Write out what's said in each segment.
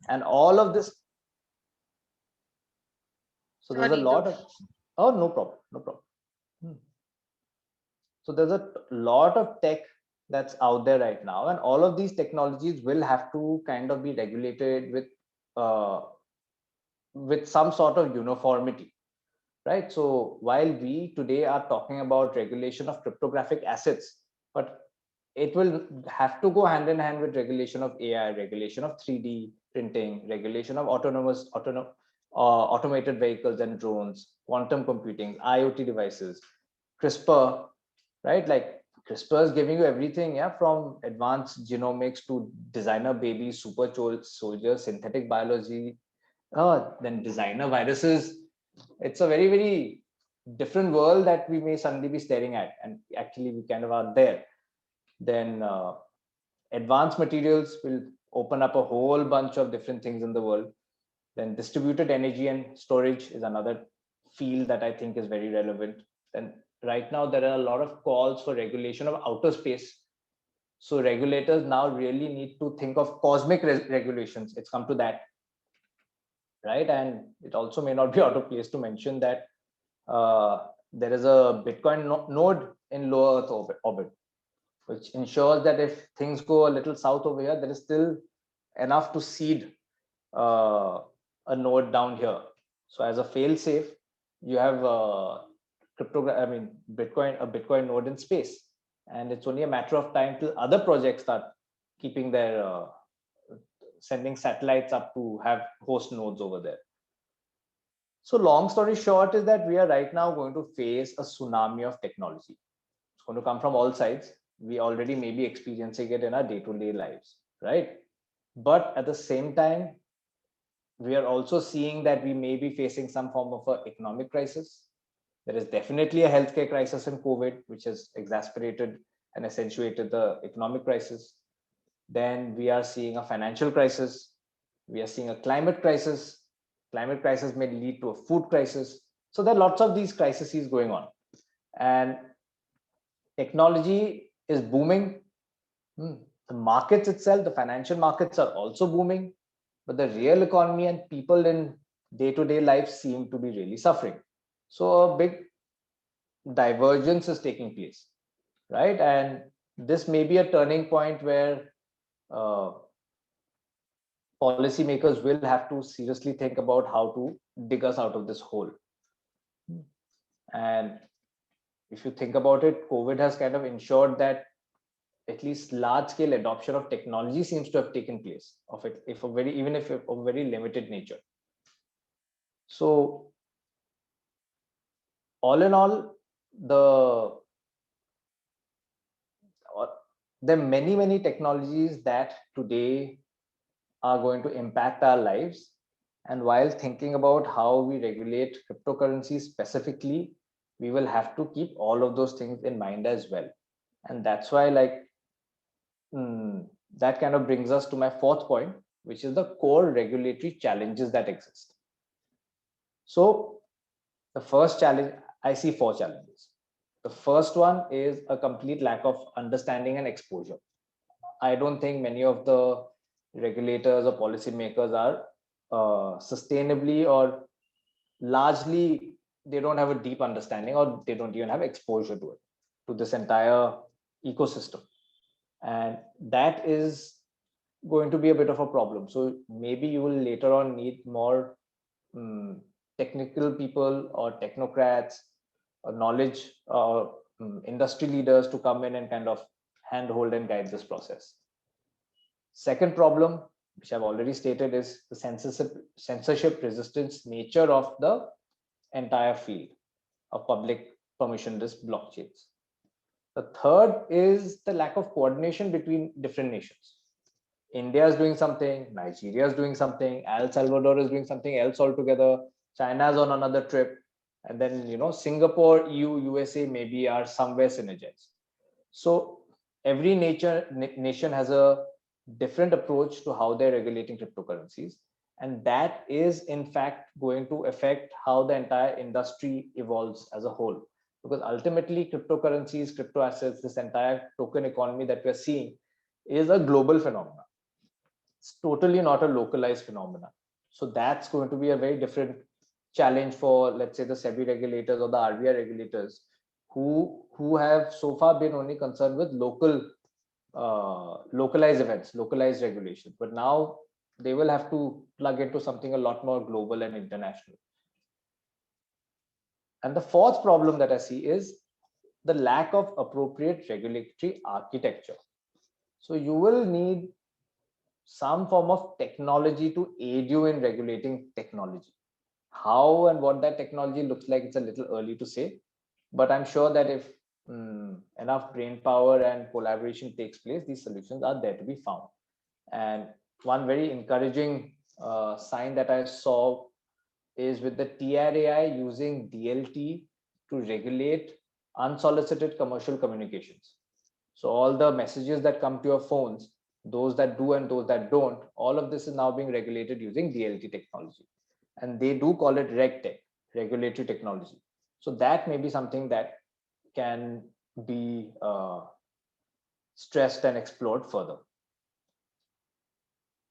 And all of this, so there's a Sorry to. lot of, oh, no problem, no problem. Hmm. So there's a lot of tech that's out there right now, and all of these technologies will have to kind of be regulated uh, with some sort of uniformity, right? So while we today are talking about regulation of cryptographic assets, but it will have to go hand in hand with regulation of AI, regulation of 3D printing, regulation of automated vehicles and drones, quantum computing, IoT devices, CRISPR, right? Like CRISPR is giving you everything, yeah, from advanced genomics to designer babies, super soldiers, synthetic biology, then designer viruses. It's a very, very different world that we may suddenly be staring at, and actually we kind of are there. Then advanced materials will open up a whole bunch of different things in the world. Then distributed energy and storage is another field that I think is very relevant. Then right now there are a lot of calls for regulation of outer space. So regulators now really need to think of cosmic regulations. It's come to that, right? And it also may not be out of place to mention that there is a Bitcoin node in low Earth orbit, which ensures that if things go a little south over here, there is still enough to seed uh, a node down here. So as a fail safe, you have a Bitcoin node in space, and it's only a matter of time till other projects start keeping their sending satellites up to have host nodes over there. So long story short is that we are right now going to face a tsunami of technology. It's going to come from all sides. We already may be experiencing it in our day-to-day lives, right? But at the same time, we are also seeing that we may be facing some form of an economic crisis. There is definitely a healthcare crisis in COVID, which has exacerbated and accentuated the economic crisis. Then we are seeing a financial crisis. We are seeing a climate crisis. Climate crisis may lead to a food crisis. So there are lots of these crises going on. And technology is booming. The markets itself, the financial markets are also booming, but the real economy and people in day-to-day life seem to be really suffering. So a big divergence is taking place, right? And this may be a turning point where uh, policymakers will have to seriously think about how to dig us out of this hole. And if you think about it, COVID has kind of ensured that at least large scale adoption of technology seems to have taken place of it, if a very, even if of very limited nature. So all in all, the there are many technologies that today are going to impact our lives. And while thinking about how we regulate cryptocurrencies specifically, we will have to keep all of those things in mind as well. And that's why, like, that kind of brings us to my fourth point, which is the core regulatory challenges that exist. So the first challenge, I see four challenges. The first one is a complete lack of understanding and exposure. I don't think many of the regulators or policymakers are sustainably or largely, they don't have a deep understanding, or they don't even have exposure to it, to this entire ecosystem. And that is going to be a bit of a problem. So maybe you will later on need more technical people or technocrats or knowledge industry leaders to come in and kind of handhold and guide this process. Second problem, which I've already stated, is the censorship resistance nature of the entire field of public permissionless blockchains. The third is the lack of coordination between different nations. India is doing something, Nigeria is doing something, El Salvador is doing something else altogether, China is on another trip, and then Singapore, EU, USA maybe are somewhere synergized. So every nation has a different approach to how they're regulating cryptocurrencies, and that is in fact going to affect how the entire industry evolves as a whole, because ultimately cryptocurrencies, crypto assets, this entire token economy that we're seeing is a global phenomenon. it's totally not a localized phenomenon. So that's going to be a very different challenge for, let's say, the SEBI regulators or the RBI regulators, who have so far been only concerned with localized events, localized regulation. But now they will have to plug into something a lot more global and international. And the fourth problem that I see is the lack of appropriate regulatory architecture. So you will need some form of technology to aid you in regulating technology. How and what that technology looks like, it's a little early to say, but I'm sure that if enough brain power and collaboration takes place, these solutions are there to be found. And one very encouraging sign that I saw is with the TRAI using DLT to regulate unsolicited commercial communications. So all the messages that come to your phones, those that do and those that don't, all of this is now being regulated using DLT technology. And they do call it RegTech, regulatory technology. So that may be something that can be stressed and explored further.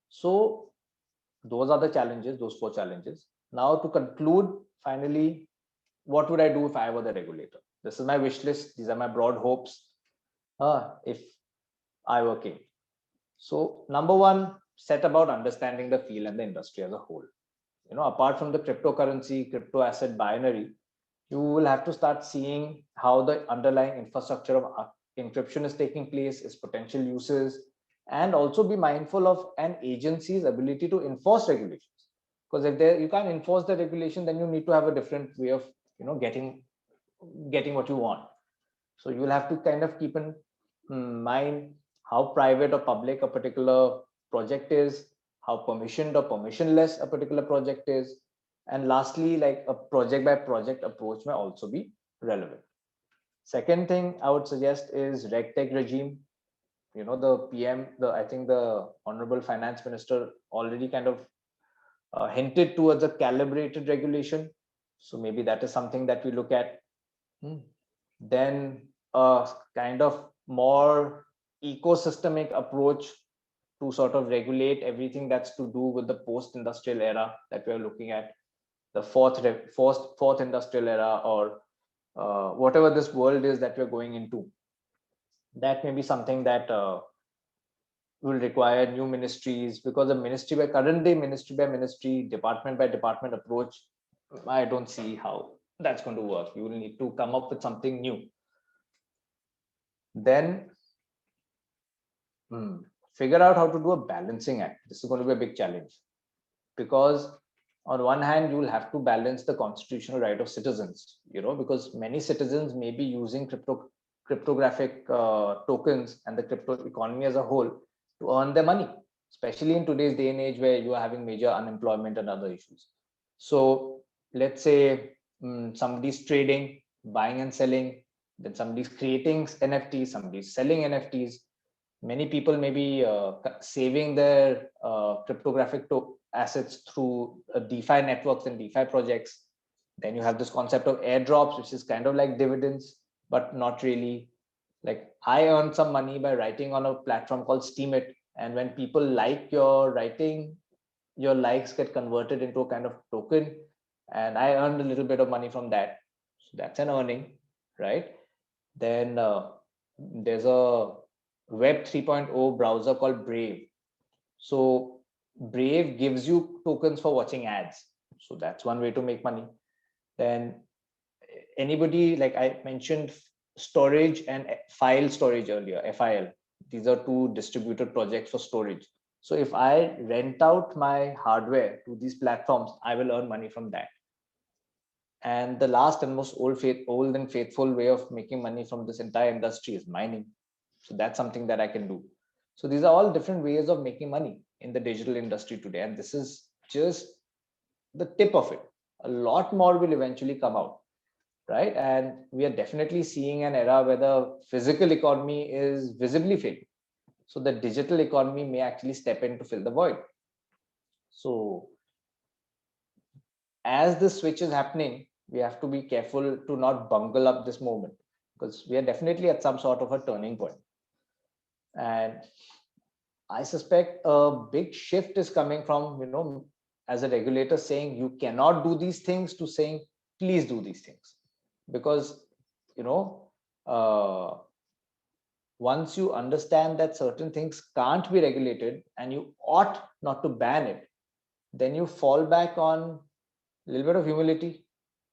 So those are the challenges, those 4 challenges. Now to conclude, finally, what would I do if I were the regulator? This is my wish list. These are my broad hopes if I were king. So number 1, set about understanding the field and the industry as a whole. Apart from the cryptocurrency, crypto asset binary, you will have to start seeing how the underlying infrastructure of encryption is taking place, its potential uses, and also be mindful of an agency's ability to enforce regulations. Because if you can't enforce the regulation, then you need to have a different way of getting what you want. So you will have to kind of keep in mind how private or public a particular project is, how permissioned or permissionless a particular project is, and lastly, like a project by project approach may also be relevant. Second thing I would suggest is RegTech regime. The PM, I think the Honorable Finance Minister already kind of hinted towards a calibrated regulation. So maybe that is something that we look at. Then a kind of more ecosystemic approach to sort of regulate everything that's to do with the post-industrial era that we're looking at, the fourth industrial era, or whatever this world is that we're going into. That may be something that will require new ministries, because a ministry by ministry, department by department approach, I don't see how that's going to work. You will need to come up with something new. Then figure out how to do a balancing act. This is going to be a big challenge, because on one hand, you will have to balance the constitutional right of citizens, because many citizens may be using cryptographic tokens and the crypto economy as a whole to earn their money, especially in today's day and age where you are having major unemployment and other issues. So let's say somebody's trading, buying and selling, then somebody's creating NFTs, somebody's selling NFTs. Many people may be saving their cryptographic assets through DeFi networks and DeFi projects. Then you have this concept of airdrops, which is kind of like dividends, but not really. Like, I earned some money by writing on a platform called Steemit, and when people like your writing, your likes get converted into a kind of token, and I earned a little bit of money from that. So that's an earning, right? Then there's a Web 3.0 browser called Brave. So Brave gives you tokens for watching ads. So that's one way to make money. Then anybody, like I mentioned, storage and file storage earlier, FIL. These are 2 distributed projects for storage. So if I rent out my hardware to these platforms, I will earn money from that. And the last and most old and faithful way of making money from this entire industry is mining. So that's something that I can do. So these are all different ways of making money in the digital industry today. And this is just the tip of it. A lot more will eventually come out, right? And we are definitely seeing an era where the physical economy is visibly failing. So the digital economy may actually step in to fill the void. So as this switch is happening, we have to be careful to not bungle up this moment, because we are definitely at some sort of a turning point. And I suspect a big shift is coming from, as a regulator saying you cannot do these things to saying please do these things. Because, you know, uh, once you understand that certain things can't be regulated and you ought not to ban it, then you fall back on a little bit of humility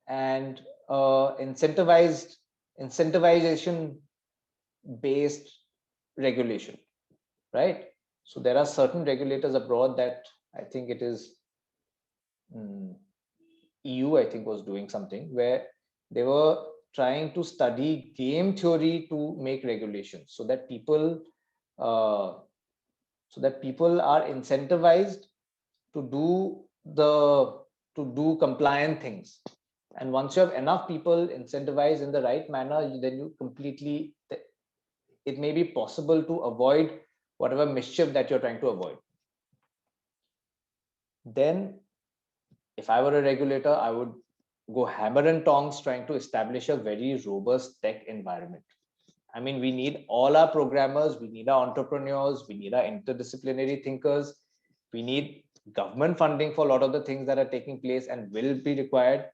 and incentivization based regulation, right? So there are certain regulators abroad that I think it is EU, I think, was doing something where they were trying to study game theory to make regulations uh, so that people are incentivized to do the to do compliant things. And once you have enough people incentivized in the right manner, then you completely, it may be possible to avoid whatever mischief that you're trying to avoid. Then if I were a regulator, I would go hammer and tongs trying to establish a very robust tech environment. I mean, we need all our programmers, we need our entrepreneurs, we need our interdisciplinary thinkers, we need government funding for a lot of the things that are taking place and will be required.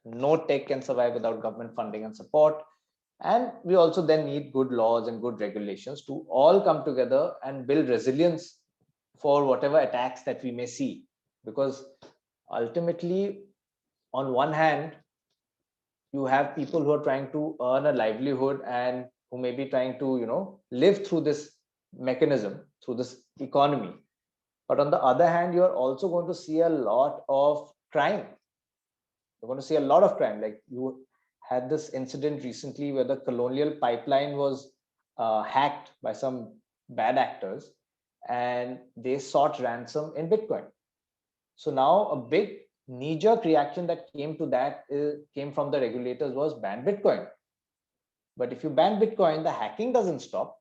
No tech can survive without government funding and support. And we also then need good laws and good regulations to all come together and build resilience for whatever attacks that we may see. Because ultimately, on one hand, you have people who are trying to earn a livelihood and who may be trying to, live through this mechanism, through this economy. But on the other hand, you're also going to see a lot of crime. You're going to see a lot of crime. Like you had this incident recently where the colonial pipeline was hacked by some bad actors and they sought ransom in Bitcoin. So now a big knee-jerk reaction that came from the regulators was ban Bitcoin. But if you ban Bitcoin, the hacking doesn't stop.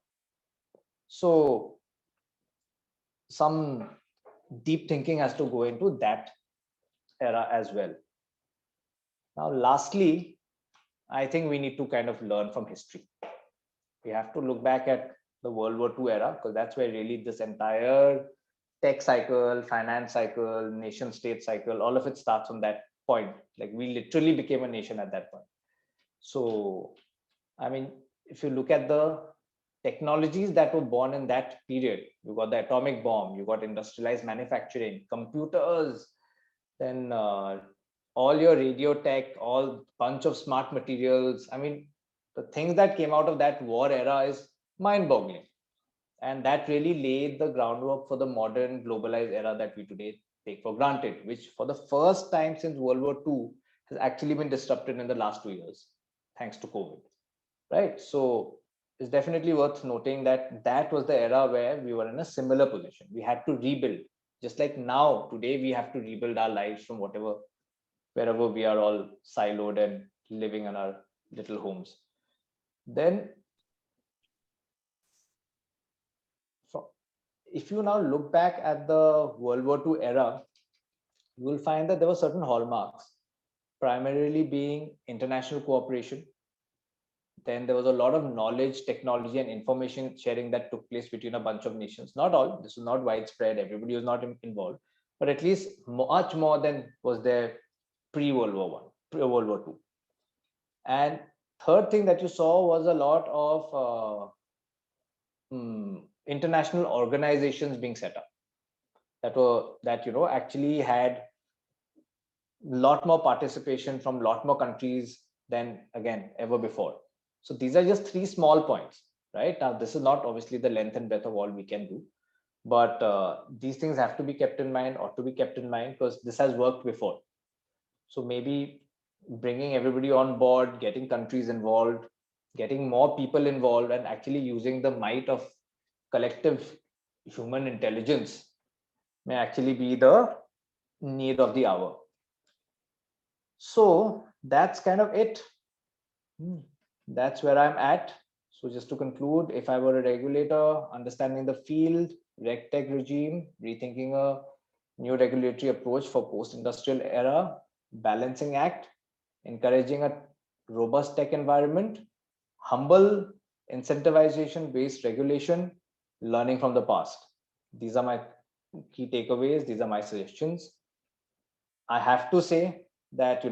So some deep thinking has to go into that era as well. Now, lastly, I think we need to kind of learn from history. We have to look back at the World War II era, because that's where really this entire tech cycle, finance cycle, nation state cycle, all of it starts from that point. Like we literally became a nation at that point. So, I mean, if you look at the technologies that were born in that period, you got the atomic bomb, you got industrialized manufacturing, computers, then all your radio tech, all bunch of smart materials. I mean, the things that came out of that war era is mind-boggling. And that really laid the groundwork for the modern globalized era that we today take for granted, which for the first time since World War II has actually been disrupted in the last 2 years, thanks to COVID, right? So it's definitely worth noting that that was the era where we were in a similar position. We had to rebuild, just like now, today we have to rebuild our lives from wherever we are all siloed and living in our little homes. Then if you now look back at the World War II era, you will find that there were certain hallmarks, primarily being international cooperation. Then there was a lot of knowledge, technology, and information sharing that took place between a bunch of nations. Not all, this was not widespread, everybody was not involved, but at least much more than was there pre-World War One, pre-World War II. And third thing that you saw was a lot of international organizations being set up that actually had a lot more participation from a lot more countries than again ever before. So these are just three small points, right? Now this is not obviously the length and breadth of all we can do, but these things have to be kept in mind, or to be kept in mind, because this has worked before. So maybe bringing everybody on board, getting countries involved, getting more people involved, and actually using the might of collective human intelligence may actually be the need of the hour. So that's kind of it. That's where I'm at. So just to conclude, if I were a regulator, understanding the field, RegTech regime, rethinking a new regulatory approach for post-industrial era, balancing act, encouraging a robust tech environment, humble incentivization based regulation, learning from the past. these are my key takeaways. These are my suggestions. I have to say that,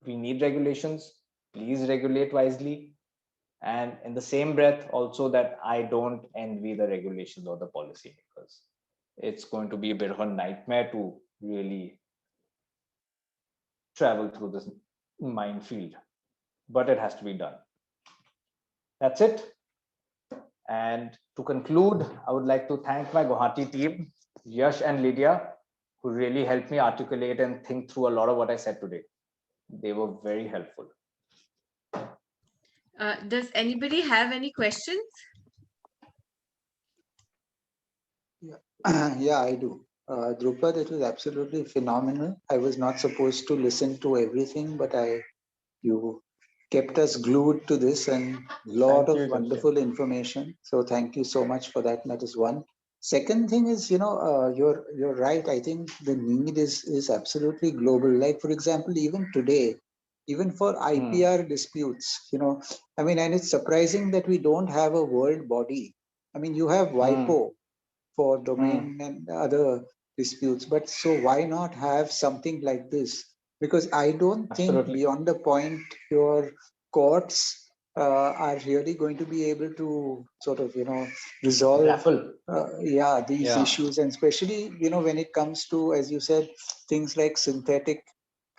we need regulations. Please regulate wisely. And in the same breath, also, that I don't envy the regulations or the policymakers. It's going to be a bit of a nightmare to really travel through this minefield, but it has to be done. That's it. And to conclude, I would like to thank my Guwahati team, Yash and Lydia, who really helped me articulate and think through a lot of what I said today. They were very helpful. Does anybody have any questions? Yeah, I do. Drupad, it was absolutely phenomenal. I was not supposed to listen to everything, but you kept us glued to this and lot of wonderful information. So thank you so much for that. That is one. Second thing is, you're right. I think the need is absolutely global. Like for example, even today, even for IPR disputes, I mean, and it's surprising that we don't have a world body. I mean, you have WIPO for domain and other disputes, but so why not have something like this? Because I don't think beyond the point your courts are really going to be able to sort of resolve these issues, and especially when it comes to, as you said, things like synthetic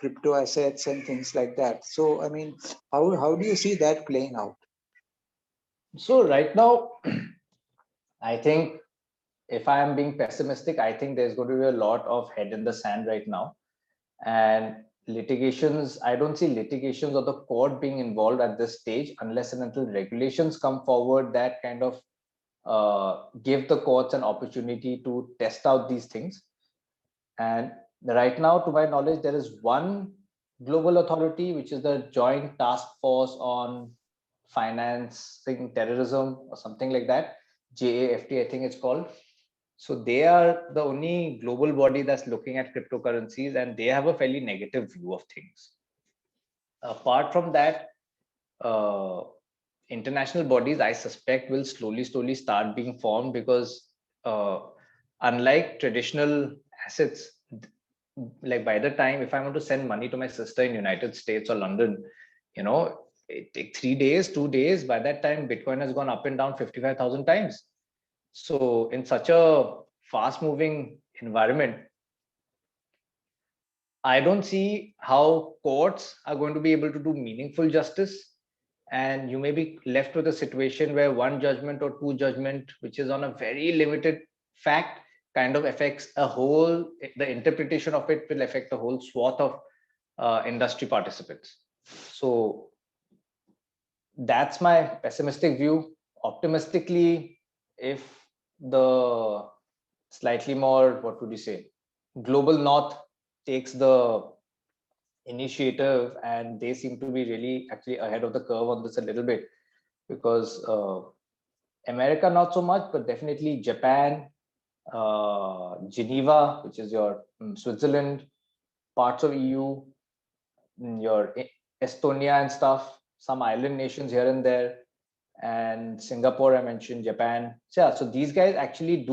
crypto assets and things like that. So I mean, how do you see that playing out? So right now, I think if I am being pessimistic, I think there's going to be a lot of head in the sand right now. And litigations, I don't see litigations or the court being involved at this stage unless and until regulations come forward that kind of give the courts an opportunity to test out these things. And right now, to my knowledge, there is one global authority, which is the Joint Task Force on Financing Terrorism or something like that. JAFT, I think it's called. So they are the only global body that's looking at cryptocurrencies, and they have a fairly negative view of things. Apart from that, international bodies, I suspect, will slowly start being formed because unlike traditional assets, like by the time if I want to send money to my sister in United States or London, it takes 3 days, 2 days. By that time, Bitcoin has gone up and down 55,000 times. So in such a fast moving environment, I don't see how courts are going to be able to do meaningful justice. And you may be left with a situation where one judgment or two judgment, which is on a very limited fact, kind of affects the interpretation of it will affect a whole swath of industry participants. So that's my pessimistic view. Optimistically, if the slightly more, what would you say, global north takes the initiative, and they seem to be really actually ahead of the curve on this a little bit, because America not so much, but definitely Japan, Geneva, which is your Switzerland, parts of EU, your Estonia and stuff, some island nations here and there, and Singapore, I mentioned, Japan. So yeah, so these guys actually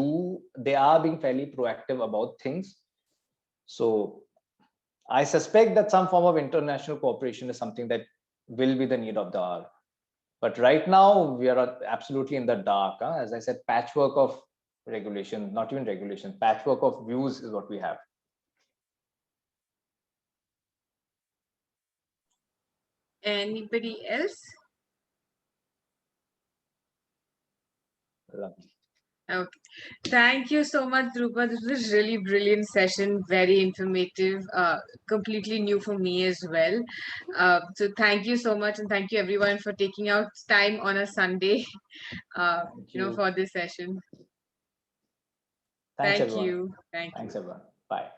they are being fairly proactive about things. So I suspect that some form of international cooperation is something that will be the need of the hour. But right now, we are absolutely in the dark. As I said, patchwork of regulation, not even regulation, patchwork of views is what we have. Anybody else? Lovely. Okay. Thank you so much, Dhruva. This was a really brilliant session, very informative, completely new for me as well. So thank you so much, and thank you everyone for taking out time on a Sunday, for this session. Thanks, Thank everyone. you. Thanks, everyone. Bye.